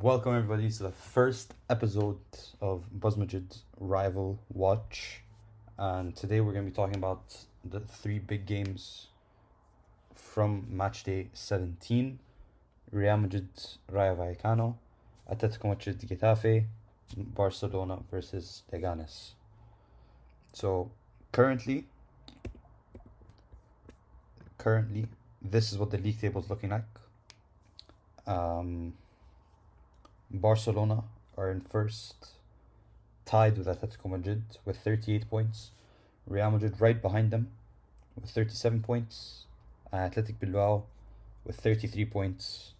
Welcome everybody to the first episode of Buzzmajid's Rival Watch, and today we're going to be talking about the three big games from matchday 17: Real Madrid Rayo Vallecano, Atletico Madrid Getafe, Barcelona versus Leganes. So currently, this is what the league table is looking like. Barcelona are in first, tied with Atletico Madrid with 38 points. Real Madrid right behind them with 37 points. And Athletic Bilbao with 33 points.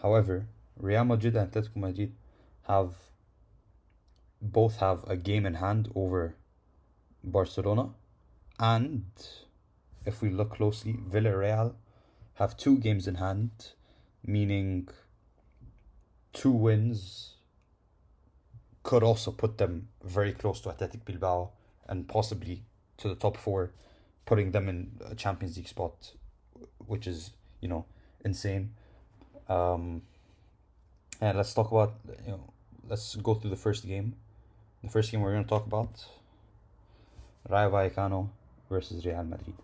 However, Real Madrid and Atletico Madrid both have a game in hand over Barcelona. And if we look closely, Villarreal have 2 games in hand, meaning 2 wins could also put them very close to Athletic Bilbao and possibly to the top 4, putting them in a Champions League spot, which is, insane. And let's talk about, let's go through the first game. The first game we're going to talk about, Rayo Vallecano versus Real Madrid.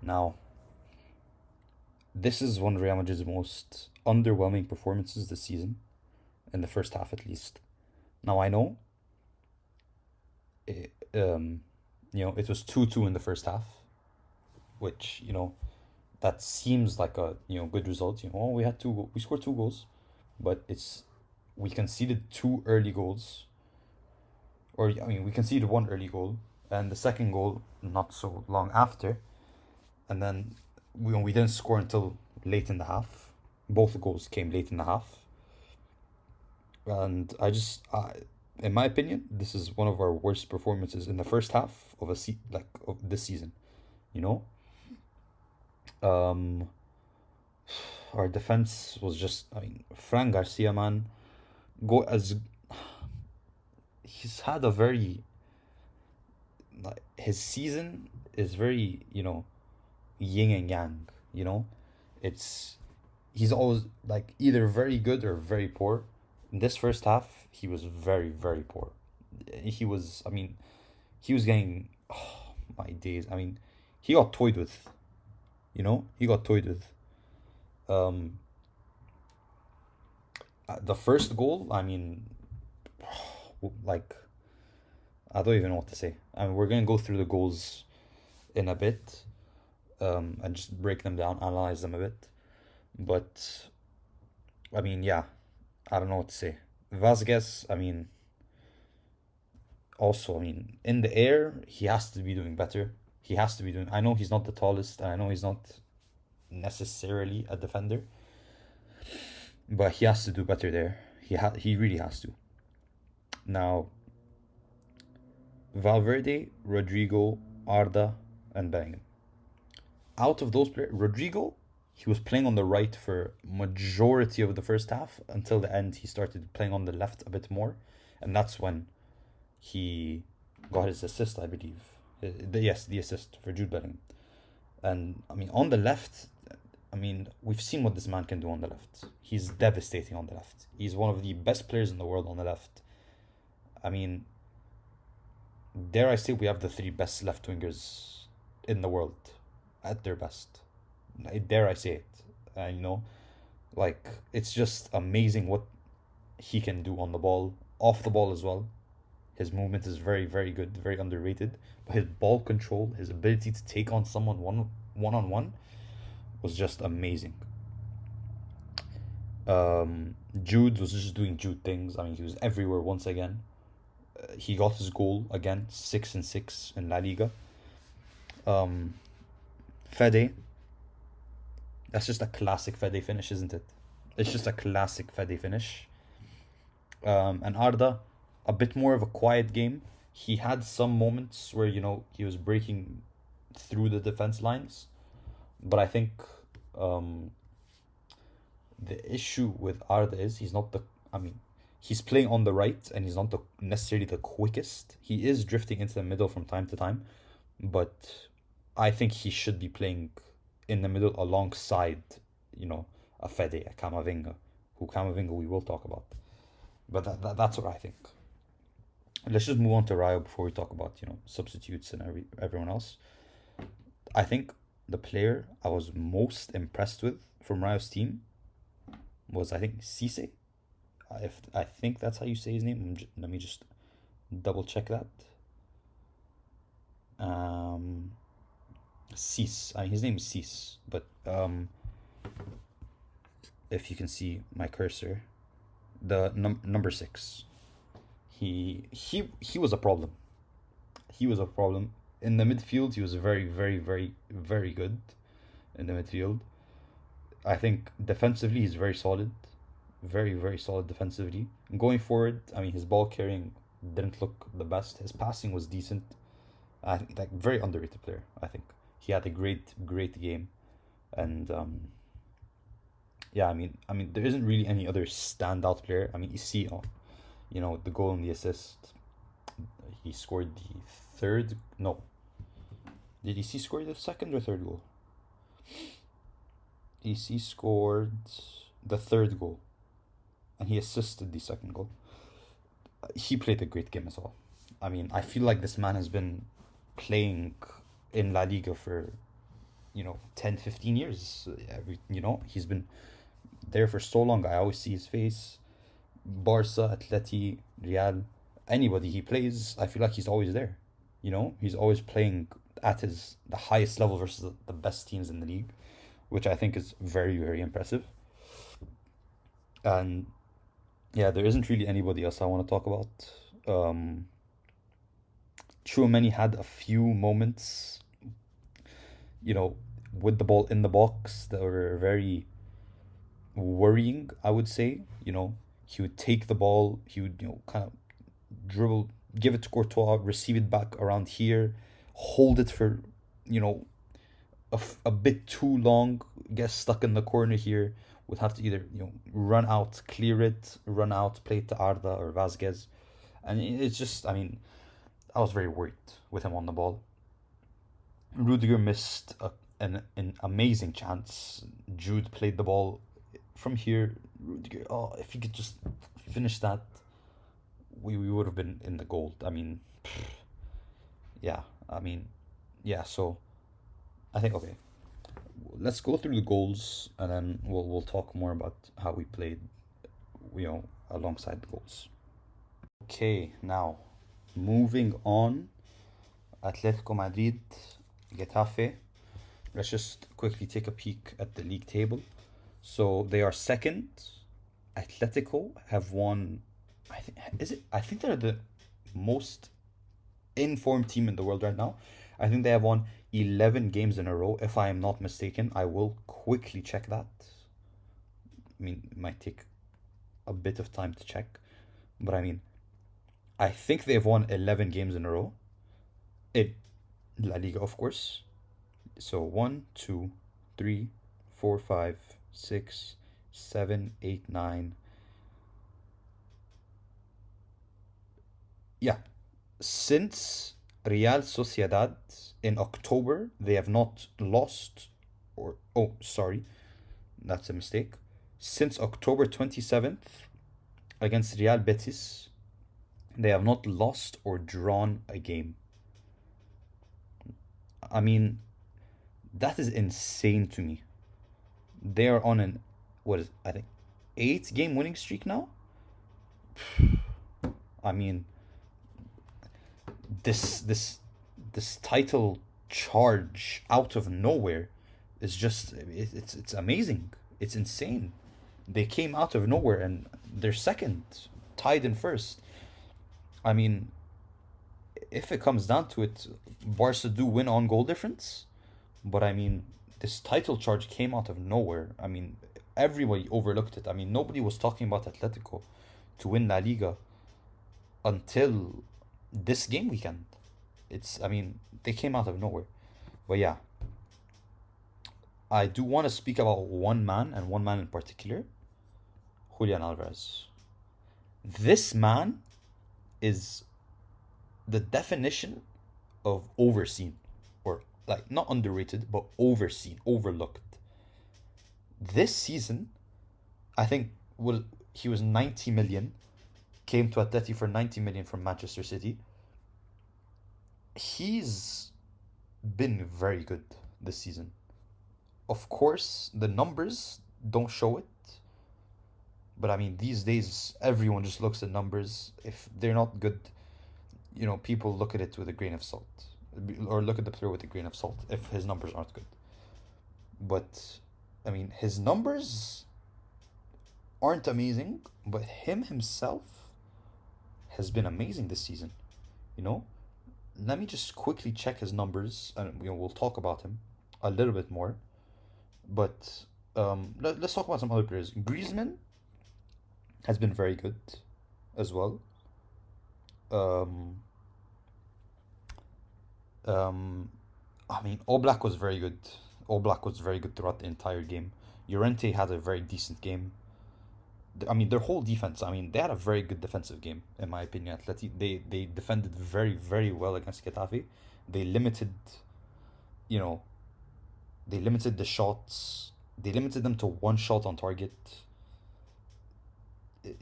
Now, this is one of Real Madrid's most underwhelming performances this season, in the first half at least. Now I know it was 2-2 in the first half, which, that seems like a, good result. We scored 2 goals, but we conceded 2 early goals. We conceded 1 early goal, and the second goal not so long after, and then we didn't score until late in the half. Both goals came late in the half. And in my opinion, this is one of our worst performances in the first half of of this season. Our defense was just, Fran Garcia, man, he's had a very, his season is very, yin and yang. He's always either very good or very poor. In this first half, he was very, very poor. He was getting, oh my days. He got toyed with. He got toyed with. The first goal, I don't even know what to say. We're gonna go through the goals in a bit, and just break them down, analyze them a bit. But yeah, I don't know what to say. Vasquez, also, in the air, he has to be doing better. I know he's not the tallest, and I know he's not necessarily a defender, but he has to do better there. He really has to. Now, Valverde, Rodrigo, Arda, and Bellingham. Out of those players, Rodrigo, he was playing on the right for majority of the first half. Until the end, he started playing on the left a bit more. And that's when he got his assist, I believe. The assist for Jude Bellingham. And, on the left, we've seen what this man can do on the left. He's devastating on the left. He's one of the best players in the world on the left. Dare I say we have the 3 best left wingers in the world at their best. Dare I say it. It's just amazing what he can do on the ball, off the ball as well. His movement is very, very good, very underrated. But his ball control, his ability to take on someone one-on-one was just amazing. Jude was just doing Jude things. He was everywhere once again. He got his goal again, 6-6 in La Liga. Fede, that's just a classic Fede finish, isn't it? It's just a classic Fede finish. And Arda, a bit more of a quiet game. He had some moments where, he was breaking through the defense lines. But I think the issue with Arda is he's playing on the right, and he's not necessarily the quickest. He is drifting into the middle from time to time. But I think he should be playing in the middle alongside, a Fede, a Camavinga, who Camavinga we will talk about. But that's what I think. Let's just move on to Rayo before we talk about substitutes and everyone else. I think the player I was most impressed with from Rayo's team was, I think, Cisse. If I think that's how you say his name. Let me just double check that. Cis. His name is Cis, but if you can see my cursor, the number 6. He was a problem. He was a problem in the midfield. He was very, very, very, very good in the midfield. I think defensively he's very solid, very, very solid defensively. Going forward, his ball carrying didn't look the best. His passing was decent. I think like very underrated player. I think he had a great, great game, and yeah, there isn't really any other standout player. You see, the goal and the assist. He scored the third. No, did he score the second or third goal? He scored the third goal, and he assisted the second goal. He played a great game as well. I feel like this man has been playing in La Liga for 10, 15 years. He's been there for so long. I always see his face. Barca, Atleti, Real, anybody he plays, I feel like he's always there. He's always playing at the highest level versus the best teams in the league, which I think is very, very impressive. And yeah, there isn't really anybody else I want to talk about. Tchouameni had a few moments, with the ball in the box that were very worrying, I would say. He would take the ball, he would, kind of dribble, give it to Courtois, receive it back around here, hold it for, a bit too long, get stuck in the corner here, would have to either, run out, clear it, run out, play it to Arda or Vasquez. And it's just, I was very worried with him on the ball. Rudiger missed an amazing chance. Jude played the ball from here. Rudiger, if he could just finish that, we would have been in the gold. So I think, okay, let's go through the goals and then we'll talk more about how we played, alongside the goals. Okay, now moving on, Atletico Madrid, Getafe. Let's just quickly take a peek at the league table. So they are second. Atletico have won. I think they're the most informed team in the world right now. I think they have won 11 games in a row, if I am not mistaken. I will quickly check that. It might take a bit of time to check, but I think they've won 11 games in a row in La Liga, of course. So 1, 2, 3, 4, 5, 6, 7, 8, 9. Yeah. Since Real Sociedad in October, they have not lost, that's a mistake. Since October 27th against Real Betis, they have not lost or drawn a game. That is insane to me. They are on an, 8-game winning streak now? This title charge out of nowhere is just, it's amazing. It's insane. They came out of nowhere and they're second, tied in first. If it comes down to it, Barca do win on goal difference, but this title charge came out of nowhere. Everybody overlooked it. Nobody was talking about Atletico to win La Liga until this game weekend. They came out of nowhere. But yeah, I do want to speak about one man and one man in particular, Julian Alvarez. This man is the definition of overseen, or not underrated, but overseen, overlooked. This season, I think was he was 90 million, came to Atleti for 90 million from Manchester City. He's been very good this season. Of course, the numbers don't show it, but I mean, these days everyone just looks at numbers. If they're not good, people look at it with a grain of salt, or look at the player with a grain of salt if his numbers aren't good. But I mean, his numbers aren't amazing, but him himself has been amazing this season. You know, let me just quickly check his numbers, and we'll talk about him a little bit more. But let's talk about some other players. Griezmann has been very good as well. Um, I mean, Oblak was very good. Oblak was very good throughout the entire game. Llorente had a very decent game. I mean, their whole defense. I mean, they had a very good defensive game, in my opinion. Atleti, they defended very, very well against Getafe. They limited, you know, they limited the shots. They limited them to one shot on target.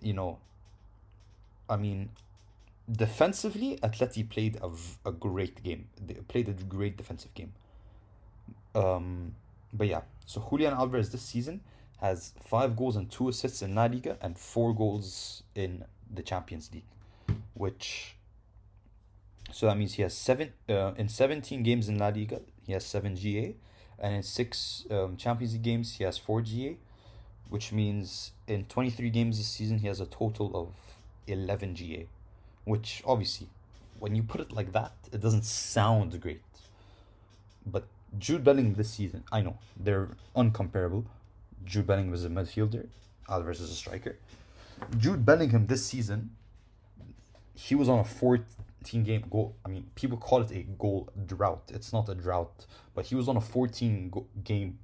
You know, I mean, defensively, Atleti played a great game. They played a great defensive game. But yeah, so Julian Alvarez this season has 5 goals and 2 assists in La Liga and 4 goals in the Champions League, which so that means he has in 17 games in La Liga he has 7 GA, and in 6 Champions League games he has 4 GA, which means in 23 games this season he has a total of 11 GA, which obviously when you put it like that it doesn't sound great, but Jude Bellingham this season, I know they're uncomparable. Jude Bellingham is a midfielder, Alvarez is a striker. Jude Bellingham this season, he was on a 14-game goal. I mean, people call it a goal drought. It's not a drought, but he was on a 14-game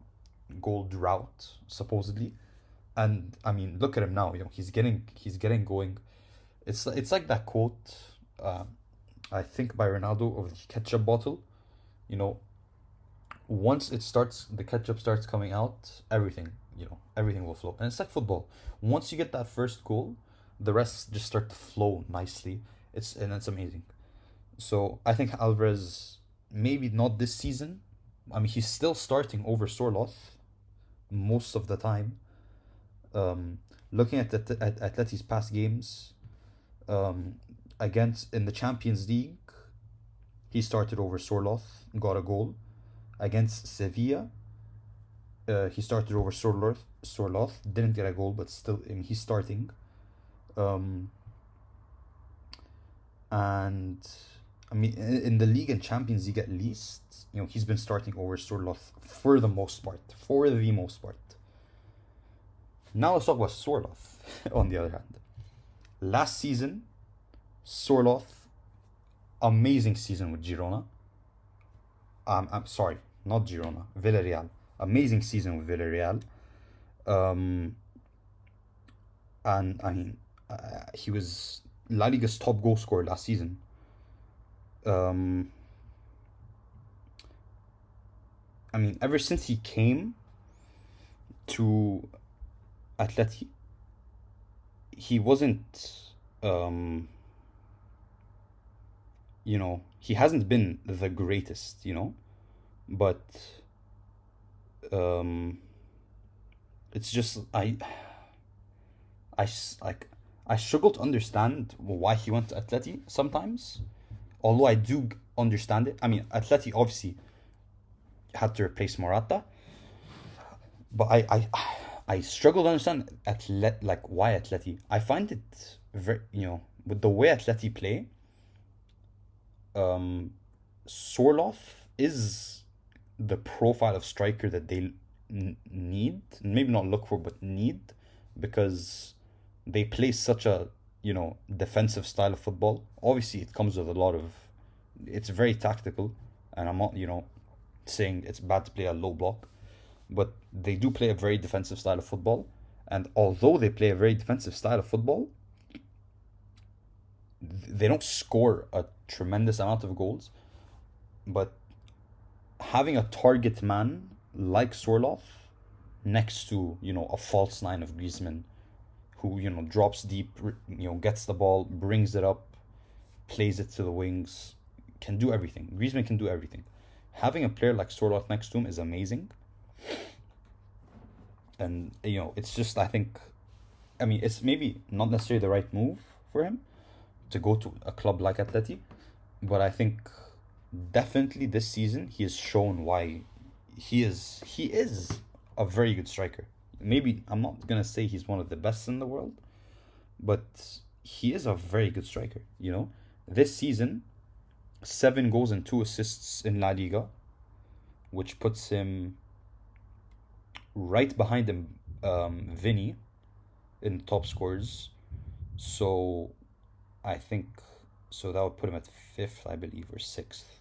goal drought supposedly. And I mean, look at him now. He's getting going. It's like that quote, I think by Ronaldo, of the ketchup bottle. Once the ketchup starts coming out, everything will flow. And it's like football. Once you get that first goal, the rest just start to flow nicely. It's amazing. So I think Alvarez, maybe not this season. I mean, he's still starting over Sorloth most of the time. Looking at Atleti's past games, against in the Champions League, he started over Sorloth, got a goal. Against Sevilla, he started over Sorloth, didn't get a goal, but still, I mean, he's starting. And I mean, in the league and Champions League at least, he's been starting over Sorloth for the most part. Now let's talk about Sorloth. On the other hand, last season, Sorloth, amazing season with Girona. I'm sorry, not Girona, Villarreal. Amazing season with Villarreal. And I mean, he was La Liga's top goal scorer last season. I mean, ever since he came to Atleti, he wasn't, he hasn't been the greatest, but it's just I struggle to understand why he went to Atleti sometimes, although I do understand it. I mean, Atleti obviously had to replace Morata, but I struggle to understand why Atleti. I find it very, with the way Atleti play, Sorloth is the profile of striker that they need, maybe not look for, but need, because they play such a defensive style of football. Obviously it comes with it's very tactical, and I'm not saying it's bad to play a low block, but they do play a very defensive style of football. And although they play a very defensive style of football, they don't score a tremendous amount of goals. But having a target man like Sorloth next to a false nine of Griezmann, who drops deep, gets the ball, brings it up, plays it to the wings, can do everything. Griezmann can do everything. Having a player like Sorloth next to him is amazing. And it's just, it's maybe not necessarily the right move for him to go to a club like Atleti, but I think definitely this season he has shown why he is a very good striker. Maybe I'm not gonna say he's one of the best in the world, but he is a very good striker. This season, 7 goals and 2 assists in La Liga, which puts him right behind him, Vinny, in top scorers. So I think that would put him at fifth, I believe, or sixth.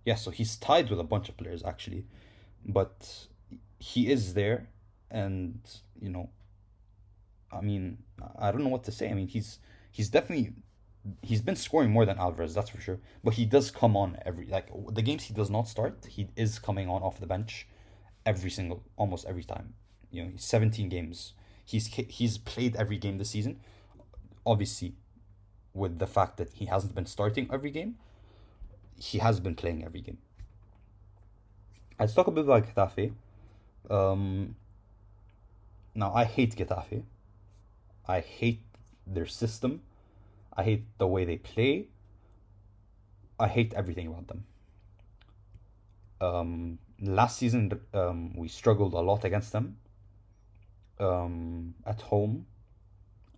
Yeah, so he's tied with a bunch of players actually, but he is there, and I don't know what to say. He's definitely he's been scoring more than Alvarez, that's for sure. But he does come on the games he does not start, he is coming on off the bench almost every time. 17 games. He's played every game this season. Obviously, with the fact that he hasn't been starting every game, he has been playing every game. Let's talk a bit about Getafe. Now, I hate Getafe. I hate their system. I hate the way they play. I hate everything about them. Last season, we struggled a lot against them. At home,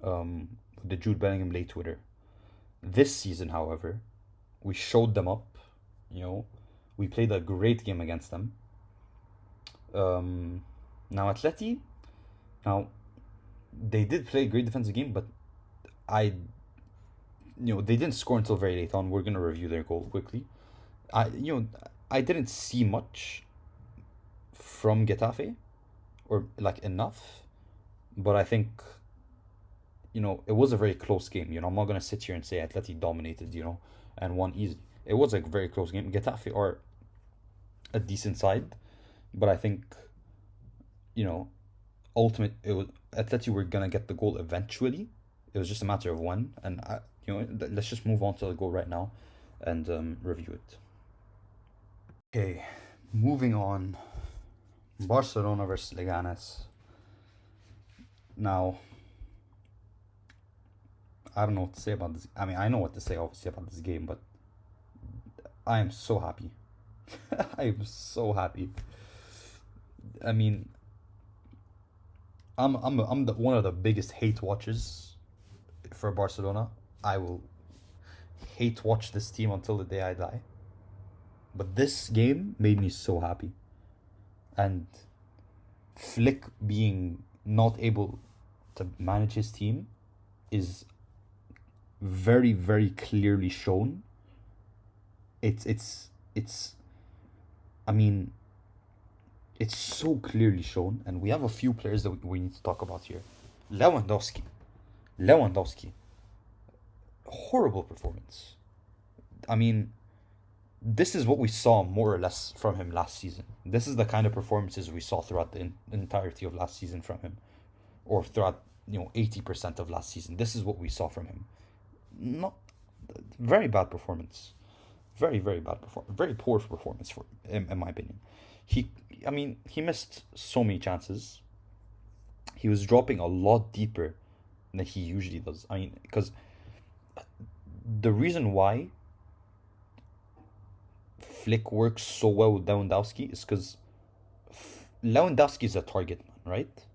with the Jude Bellingham late Twitter. This season, however, we showed them up. We played a great game against them. Now Atleti, they did play a great defensive game, but they didn't score until very late on. We're gonna review their goal quickly. I didn't see much from Getafe, or enough, but I think it was a very close game. I'm not gonna sit here and say Atleti dominated, and won easy. It was a very close game. Getafe are a decent side, but I think Atleti were gonna get the goal eventually. It was just a matter of when, and let's just move on to the goal right now and review it. Okay, moving on. Barcelona versus Leganes. Now, I don't know what to say about this. I know what to say obviously about this game, but I am so happy. I am so happy. I'm one of the biggest hate watchers for Barcelona. I will hate watch this team until the day I die. But this game made me so happy. And Flick being not able to manage his team is very, very clearly shown. It's so clearly shown, and we have a few players that we need to talk about here. Lewandowski, horrible performance. This is what we saw more or less from him last season. This is the kind of performances we saw throughout the entirety of last season from him, or throughout 80% of last season. This is what we saw from him. Not very bad performance, very bad performance, very poor performance for him, in my opinion. He missed so many chances. He was dropping a lot deeper than he usually does. Because the reason why Flick works so well with Lewandowski is because Lewandowski is a target man, right?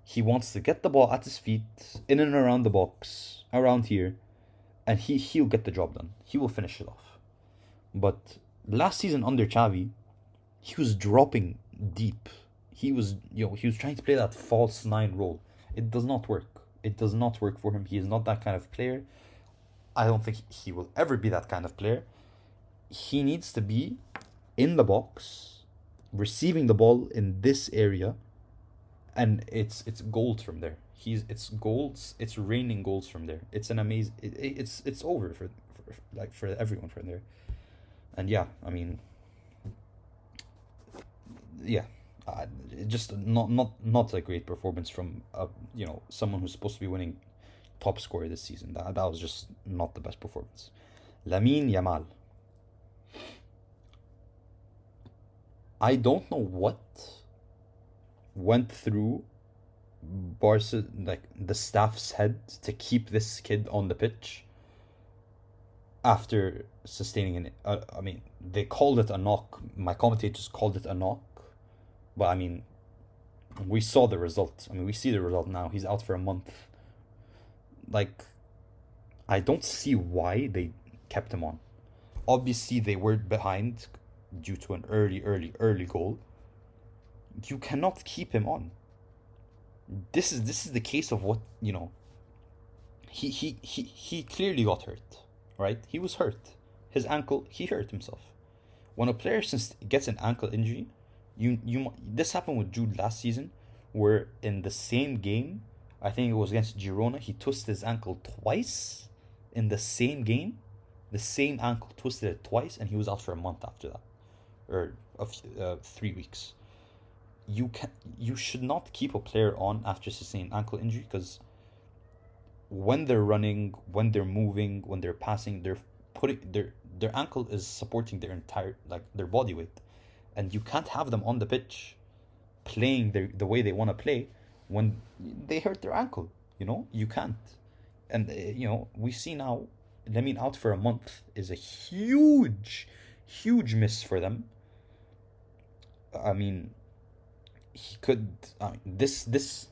He wants to get the ball at his feet, in and around the box, around here, and he'll get the job done. He will finish it off. But last season under Xavi, he was dropping deep. He was trying to play that false 9 role. It does not work. It does not work for him. He is not that kind of player. I don't think he will ever be that kind of player. He needs to be in the box, receiving the ball in this area, and it's gold from there. It's goals. It's raining goals from there. It's an amazing. It's over for everyone from there. And yeah, Just not a great performance from someone who's supposed to be winning top scorer this season. That was just not the best performance. Lamine Yamal. I don't know what went through Barca, like the staff's head, to keep this kid on the pitch after sustaining an. I mean, they called it a knock. My commentators called it a knock, but I mean, we saw the result. I mean, we see the result now. He's out for a month. Like, I don't see why they kept him on. Obviously, they were behind due to an early goal. You cannot keep him on. This is the case of what he clearly got hurt, right? He was hurt. His ankle. He hurt himself. When a player gets an ankle injury, this happened with Jude last season, where in the same game, I think it was against Girona, he twisted his ankle twice in the same game. The same ankle, twisted it twice, and he was out for a month after that, or 3 weeks. You should not keep a player on after sustaining ankle injury, because when they're running, when they're moving, when they're passing, they're putting their ankle is supporting their entire, like, their body weight, and you can't have them on the pitch playing the way they want to play when they hurt their ankle. You can't. And we see now Lamine out for a month is a huge miss for them. I mean, he could this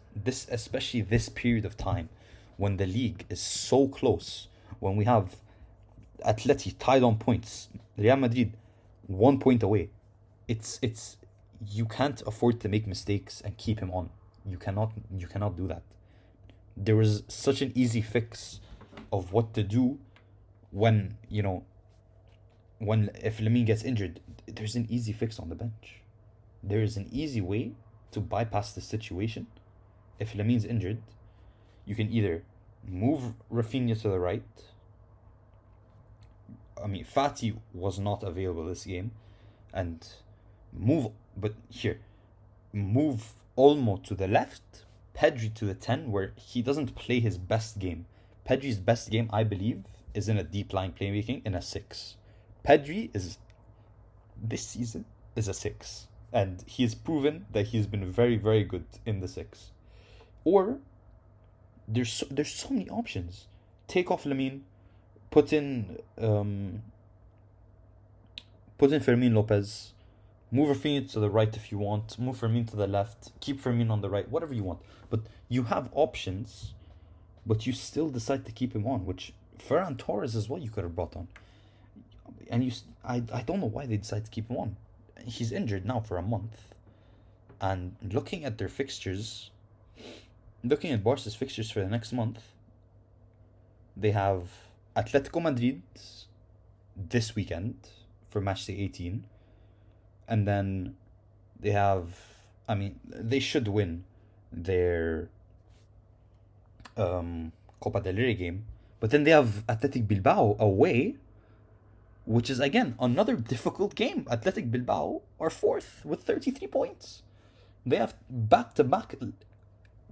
especially this period of time when the league is so close, when we have Atleti tied on points, Real Madrid 1 point away. It's you can't afford to make mistakes and keep him on. You cannot do that. There was such an easy fix of what to do when if Lamine gets injured. There's an easy fix on the bench. There is an easy way to bypass the situation. If Lamine's injured, you can either move Rafinha to the right. I mean, Fati was not available this game, and move Olmo to the left, Pedri to the 10, where he doesn't play his best game. Pedri's best game, I believe, is in a deep line playmaking in a 6. Pedri this season is a 6, and he's proven that he's been very, very good in the 6. Or there's so many options. Take off Lamine, put in Fermin Lopez, move Rafinha to the right if you want, move Fermin to the left, keep Fermin on the right, whatever you want. But you have options, but you still decide to keep him on, which Ferran Torres is what you could have brought on. And I don't know why they decided to keep him on. He's injured now for a month. And looking at Barca's fixtures for the next month, they have Atletico Madrid this weekend for match day 18. And then they have, they should win their Copa del Rey game. But then they have Athletic Bilbao away, which is, again, another difficult game. Athletic Bilbao are 4th with 33 points. They have back-to-back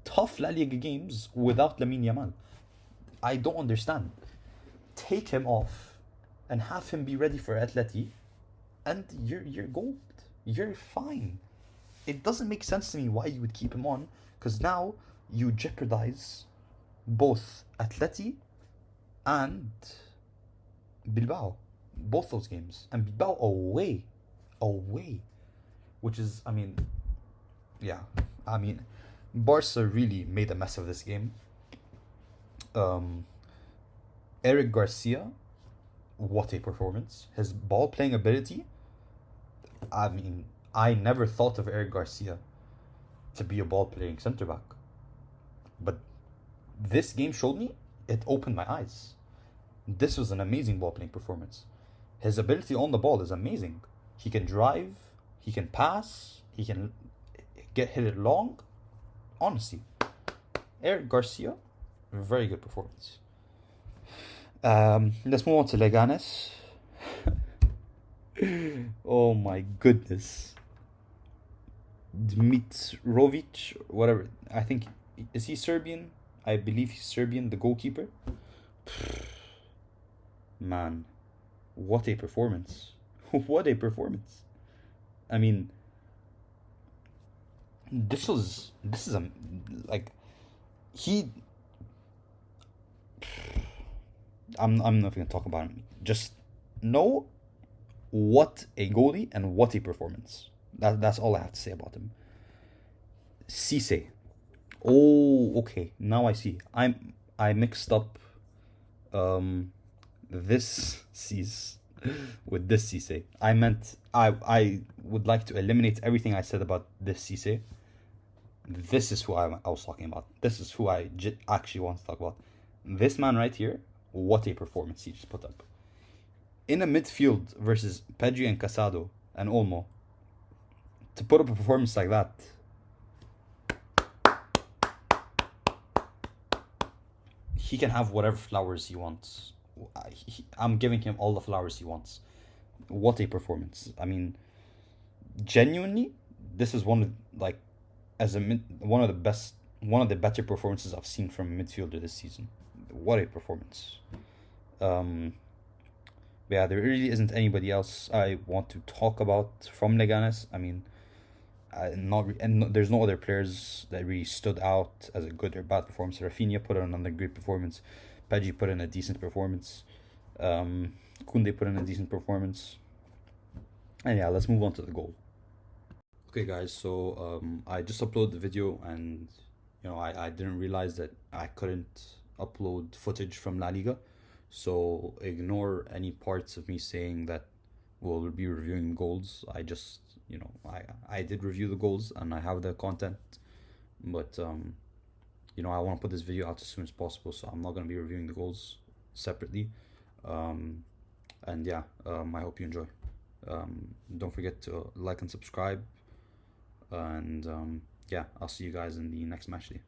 tough La Liga games without Lamine Yamal. I don't understand. Take him off and have him be ready for Atleti, and you're gold. You're fine. It doesn't make sense to me why you would keep him on, because now you jeopardize both Atleti and Bilbao. Both those games. And Bilbao away. Which is, Barca really made a mess of this game. Eric Garcia, what a performance. His ball playing ability. I never thought of Eric Garcia to be a ball playing centre back. But this game showed me, it opened my eyes. This was an amazing ball playing performance. His ability on the ball is amazing. He can drive, he can pass, he can hit it long. Honestly, Eric Garcia, very good performance. Let's move on to Leganes. Oh my goodness. Dmitrovic, whatever. I think, is he Serbian? I believe he's Serbian, the goalkeeper. Man, what a performance. What a performance. I mean, this is a, like, he, I'm not gonna talk about him. Just know what a goalie and what a performance. That's all I have to say about him. Cisse. Oh, okay. Now I see. I mixed up this Cisse with this Cisse. I meant I would like to eliminate everything I said about this Cisse. This is who I was talking about. This is who I actually want to talk about. This man right here. What a performance he just put up. In a midfield versus Pedri and Casado and Olmo, to put up a performance like that, he can have whatever flowers he wants. I'm giving him all the flowers he wants. What a performance. I mean, genuinely, this is one of, like, one of the better performances I've seen from a midfielder this season. What a performance. But yeah, there really isn't anybody else I want to talk about from Leganes. I mean, there's no other players that really stood out as a good or bad performance. Rafinha put in another great performance. Pedri put in a decent performance. Koundé put in a decent performance. And yeah, let's move on to the goal. Okay, guys, so I just uploaded the video, and I didn't realize that I couldn't upload footage from La Liga. So ignore any parts of me saying that we'll be reviewing goals. I just, I did review the goals and I have the content, but I want to put this video out as soon as possible, so I'm not going to be reviewing the goals separately. And yeah, I hope you enjoy. Don't forget to like and subscribe, and yeah, I'll see you guys in the next match day.